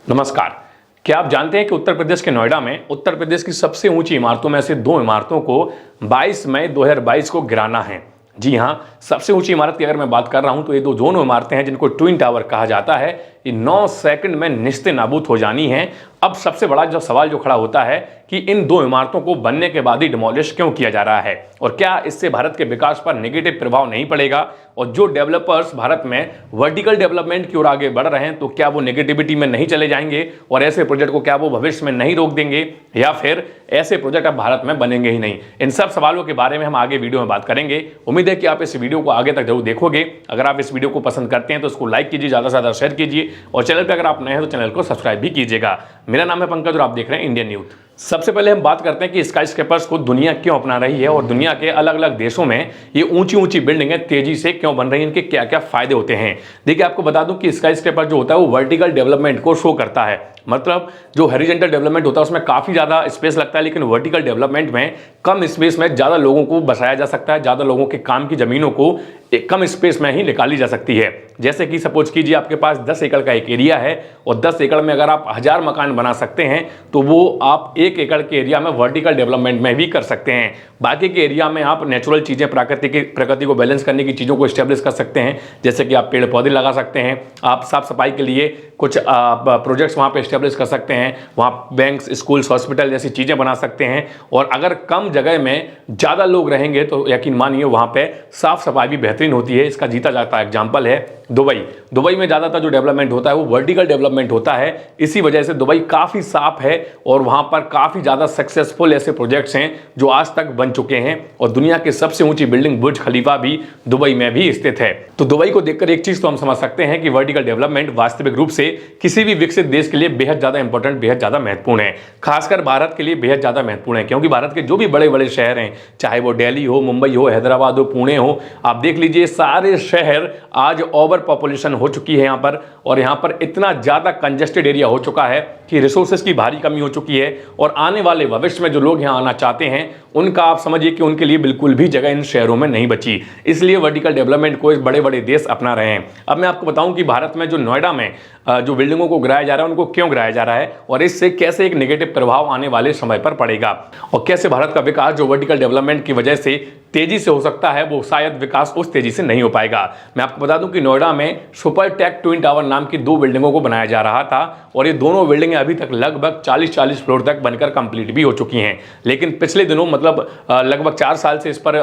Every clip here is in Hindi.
नमस्कार। क्या आप जानते हैं कि उत्तर प्रदेश के नोएडा में उत्तर प्रदेश की सबसे ऊंची इमारतों में से दो इमारतों को 22 मई 2022 को गिराना है। जी हां, सबसे ऊंची इमारत की अगर मैं बात कर रहा हूं तो ये दोनों इमारतें हैं जिनको ट्विन टावर कहा जाता है। ये 9 सेकंड में निस्ते नाबूद हो जानी है। अब सबसे बड़ा सवाल जो खड़ा होता है कि इन दो इमारतों को बनने के बाद ही डिमोलिश क्यों किया जा रहा है और क्या इससे भारत के विकास पर नेगेटिव प्रभाव नहीं पड़ेगा, और जो डेवलपर्स भारत में वर्टिकल डेवलपमेंट की ओर आगे बढ़ रहे हैं तो क्या वो नेगेटिविटी में नहीं चले जाएंगे और ऐसे प्रोजेक्ट को क्या वो भविष्य में नहीं रोक देंगे, या फिर ऐसे प्रोजेक्ट अब भारत में बनेंगे ही नहीं। इन सब सवालों के बारे में हम आगे वीडियो में बात करेंगे। उम्मीद है कि आप इस वीडियो को आगे तक जरूर देखोगे। अगर आप इस वीडियो को पसंद करते हैं तो इसको लाइक कीजिए, ज़्यादा से ज़्यादा शेयर कीजिए, और चैनल पर अगर आप नए हैं तो चैनल को सब्सक्राइब भी कीजिएगा। मेरा नाम है पंकज और आप देख रहे हैं इंडियन यूथ। सबसे पहले हम बात करते हैं कि स्काई स्क्रैपर्स को दुनिया क्यों अपना रही है और दुनिया के अलग अलग देशों में ये ऊंची ऊंची बिल्डिंगें तेजी से क्यों बन रही हैं, इनके क्या क्या फायदे होते हैं। देखिए, आपको बता दूं कि स्काई स्क्रैपर जो होता है वो वर्टिकल डेवलपमेंट को शो करता है। मतलब जो हॉरिजॉन्टल डेवलपमेंट होता है उसमें काफी ज्यादा स्पेस लगता है, लेकिन वर्टिकल डेवलपमेंट में कम स्पेस में ज्यादा लोगों को बसाया जा सकता है, ज्यादा लोगों के काम की जमीनों को एक कम स्पेस में ही निकाली जा सकती है। जैसे कि सपोज कीजिए आपके पास 10 एकड़ का एक एरिया है और 10 एकड़ में अगर आप 1000 मकान बना सकते हैं तो वो आप 1 एकड़ के एरिया में वर्टिकल डेवलपमेंट में भी कर सकते हैं। बाकी के एरिया में आप नेचुरल चीजें, प्रकृति को बैलेंस करने की चीजों को स्टेब्लिश कर सकते हैं। जैसे कि आप पेड़ पौधे लगा सकते हैं, आप साफ सफाई के लिए कुछ प्रोजेक्ट्स वहां पे स्टेब्लिश कर सकते हैं, वहां बैंक्स, स्कूल्स, हॉस्पिटल जैसी चीजें बना सकते हैं। और अगर कम जगह में ज्यादा लोग रहेंगे तो यकीन मानिए वहां पे साफ सफाई भी बेहतरीन होती है। इसका जीता जाता एग्जाम्पल है दुबई में ज्यादातर जो डेवलपमेंट होता है वो वर्टिकल डेवलपमेंट होता है। इसी वजह से दुबई काफी साफ है और वहां पर काफी ज्यादा सक्सेसफुल ऐसे प्रोजेक्ट्स हैं जो आज तक बन चुके हैं, और दुनिया की सबसे ऊंची बिल्डिंग बुर्ज खलीफा भी दुबई में भी स्थित है। तो दुबई को देखकर एक चीज तो हम समझ सकते हैं कि वर्टिकल डेवलपमेंट वास्तविक रूप से किसी भी विकसित देश के लिए बेहद ज्यादा इंपॉर्टेंट, बेहद ज्यादा महत्वपूर्ण है। खासकर भारत के लिए बेहद ज्यादा महत्वपूर्ण है, क्योंकि भारत के जो भी बड़े बड़े शहर हैं, चाहे वो दिल्ली हो, मुंबई हो, हैदराबाद हो, पुणे हो, आप देख लीजिए सारे शहर आज ओवर पॉपुलेशन हो चुकी है यहाँ पर, और यहाँ पर इतना ज्यादा कंजेस्टेड एरिया हो चुका है कि रिसोर्सेज की भारी कमी हो चुकी है। और आने वाले भविष्य में जो लोग यहाँ आना चाहते हैं उनका आप समझिए कि उनके लिए बिल्कुल भी जगह इन शहरों में नहीं बची। इसलिए वर्टिकल डेवलपमेंट को बड़े बड़े देश अपना रहे हैं। अब मैं आपको बताऊं कि भारत में जो नोएडा में जो बिल्डिंगों को गिराया जा रहा है उनको क्यों गिराया जा रहा है और इससे कैसे एक नेगेटिव प्रभाव आने वाले समय पर पड़ेगा, और कैसे भारत का विकास जो वर्टिकल डेवलपमेंट की वजह से तेजी से हो सकता है वो शायद विकास उस तेजी से नहीं हो पाएगा। मैं आपको बता दूं कि नोएडा में सुपर टेक ट्विन टावर नाम की 2 बिल्डिंगों को बनाया जा रहा था, और ये दोनों बिल्डिंगें अभी तक लगभग 40 फ्लोर तक बनकर कंप्लीट भी हो चुकी हैं। लेकिन पिछले दिनों मतलब लगभग 4 साल से इस पर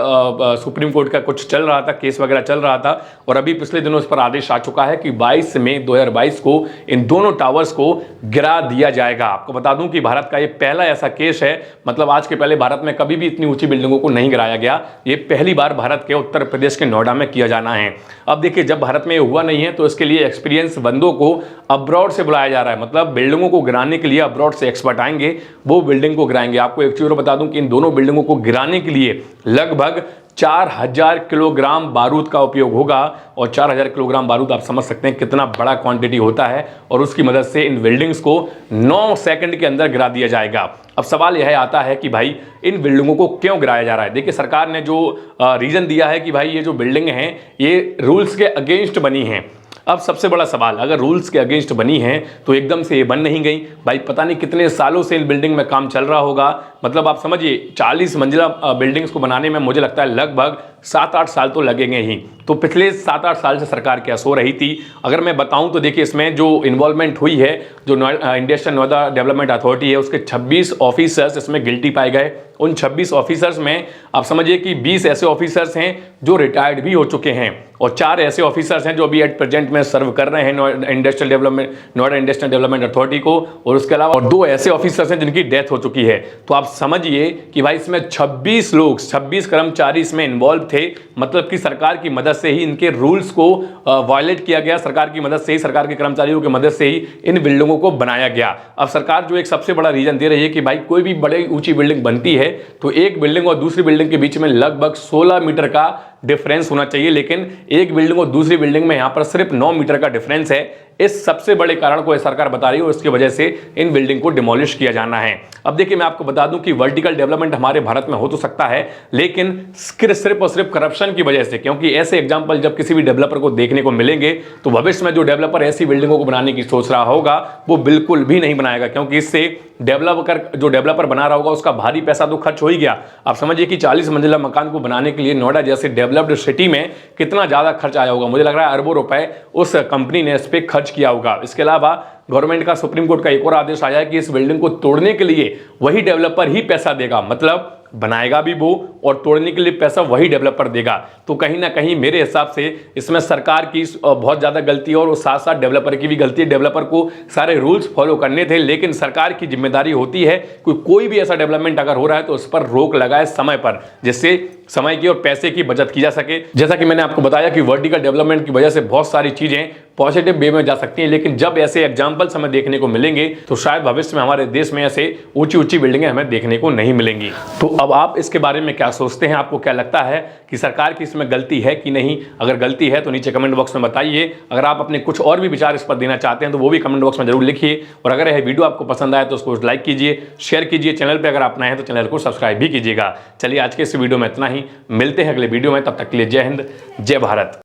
सुप्रीम कोर्ट का कुछ चल रहा था, केस वगैरह चल रहा था, और अभी पिछले दिनों इस पर आदेश आ चुका है कि 22 मई 2022 को इन दोनों टावर्स को गिरा दिया जाएगा। आपको बता दूं कि भारत का ये पहला ऐसा केस है, मतलब आज के पहले भारत में कभी भी इतनी ऊंची बिल्डिंगों को नहीं गिराया गया। ये पहली बार भारत के उत्तर प्रदेश के नोएडा में किया जाना है। अब देखिए, जब भारत में ये हुआ नहीं है तो इसके लिए एक्सपीरियंस बंदों को अब्रॉड से बुलाया जा रहा है। मतलब बिल्डिंगों को गिराने के लिए अब्रॉड से एक्सपर्ट आएंगे, वो बिल्डिंग को गिराएंगे। आपको एक चीज बता दूं कि इन दोनों बिल्डिंगों को गिराने के लिए लगभग 4000 किलोग्राम बारूद का उपयोग होगा, और 4000 किलोग्राम बारूद आप समझ सकते हैं कितना बड़ा क्वांटिटी होता है, और उसकी मदद से इन बिल्डिंग्स को 9 सेकंड के अंदर गिरा दिया जाएगा। अब सवाल यह आता है कि भाई इन बिल्डिंगों को क्यों गिराया जा रहा है। देखिए, सरकार ने जो रीजन दिया है कि भाई ये जो बिल्डिंग हैं ये रूल्स के अगेंस्ट बनी हैं। अब सबसे बड़ा सवाल, अगर रूल्स के अगेंस्ट बनी है तो एकदम से ये बन नहीं गई भाई, पता नहीं कितने सालों से इन बिल्डिंग में काम चल रहा होगा। मतलब आप समझिए 40 मंजिला बिल्डिंग्स को बनाने में मुझे लगता है लगभग 7-8 साल तो लगेंगे ही। तो पिछले 7-8 साल से सरकार क्या सो रही थी। अगर मैं बताऊं तो देखिए, इसमें जो इन्वॉल्वमेंट हुई है, जो इंडस्ट्रियल नोएडा डेवलपमेंट अथॉरिटी है उसके 26 ऑफिसर्स इसमें गिल्टी पाए गए। उन 26 ऑफिसर्स में आप समझिए कि 20 ऐसे ऑफिसर्स हैं जो रिटायर्ड भी हो चुके हैं, और 4 ऐसे ऑफिसर्स हैं जो अभी एट प्रेजेंट में सर्व कर रहे हैं नोएडा इंडस्ट्रियल डेवलपमेंट अथॉरिटी को, और उसके अलावा 2 ऐसे ऑफिसर्स हैं जिनकी डेथ हो चुकी है। तो आप समझिए कि भाई इसमें 26 लोग, 26 कर्मचारी इसमें इन्वॉल्व थे। मतलब कि सरकार की मदद से ही इनके रूल्स को वायलेट किया गया, सरकार की मदद से ही, सरकार के कर्मचारियों की मदद से ही इन बिल्डिंगों को बनाया गया। अब सरकार जो एक सबसे बड़ा रीजन दे रही है कि भाई कोई भी बड़ी ऊंची बिल्डिंग बनती है तो एक बिल्डिंग और दूसरी बिल्डिंग के बीच में लगभग 16 मीटर का डिफरेंस होना चाहिए, लेकिन एक बिल्डिंग और दूसरी बिल्डिंग में यहां पर सिर्फ 9 मीटर का डिफरेंस है। इस सबसे बड़े कारण को सरकार बता रही है और इसकी वजह से इन बिल्डिंग को डिमोलिश किया जाना है। अब देखिए, मैं आपको बता दूं कि वर्टिकल डेवलपमेंट हमारे भारत में हो तो सकता है, लेकिन सिर्फ और सिर्फ करप्शन की वजह से, क्योंकि ऐसे एग्जाम्पल जब किसी भी डेवलपर को देखने को मिलेंगे तो भविष्य में जो डेवलपर ऐसी बिल्डिंगों को बनाने की सोच रहा होगा वो बिल्कुल भी नहीं बनाएगा, क्योंकि इससे जो डेवलपर बना रहा होगा उसका भारी पैसा तो खर्च हो ही गया। आप समझिए कि 40 मंजिला मकान को बनाने के लिए नोएडा जैसे डेवलप्ड सिटी में कितना ज्यादा खर्च आया होगा। मुझे लग रहा है अरबों रुपए उस कंपनी ने इस पर खर्च किया होगा। इसके अलावा गवर्नमेंट का, सुप्रीम कोर्ट का एक और आदेश आया है कि इस बिल्डिंग को तोड़ने के लिए वही डेवलपर ही पैसा देगा, मतलब बनाएगा भी वो और तोड़ने के लिए पैसा वही डेवलपर देगा। तो कहीं ना कहीं मेरे हिसाब से इसमें सरकार की बहुत ज़्यादा गलती है और साथ साथ डेवलपर की भी गलती है। डेवलपर को सारे रूल्स फॉलो करने थे, लेकिन सरकार की जिम्मेदारी होती है कि कोई भी ऐसा डेवलपमेंट अगर हो रहा है तो उस पर रोक लगाए समय पर, जिससे समय की और पैसे की बचत की जा सके। जैसा कि मैंने आपको बताया कि वर्टिकल डेवलपमेंट की वजह से बहुत सारी चीज़ें पॉजिटिव वे में जा सकती हैं, लेकिन जब ऐसे एग्जाम्पल्स हमें देखने को मिलेंगे तो शायद भविष्य में हमारे देश में ऐसे ऊंची ऊंची बिल्डिंगें हमें देखने को नहीं मिलेंगी। तो अब आप इसके बारे में क्या सोचते हैं? आपको क्या लगता है कि सरकार की इसमें गलती है कि नहीं? अगर गलती है तो नीचे कमेंट बॉक्स में बताइए। अगर आप अपने कुछ और भी विचार इस पर देना चाहते हैं तो वो भी कमेंट बॉक्स में जरूर लिखिए। और अगर यह वीडियो आपको पसंद आए तो उसको लाइक कीजिए, शेयर कीजिए। चैनल पर अगर आप नए हैं तो चैनल को सब्सक्राइब भी कीजिएगा। चलिए, आज के इस वीडियो में इतना ही। मिलते हैं अगले वीडियो में, तब तक के लिए जय हिंद, जय भारत।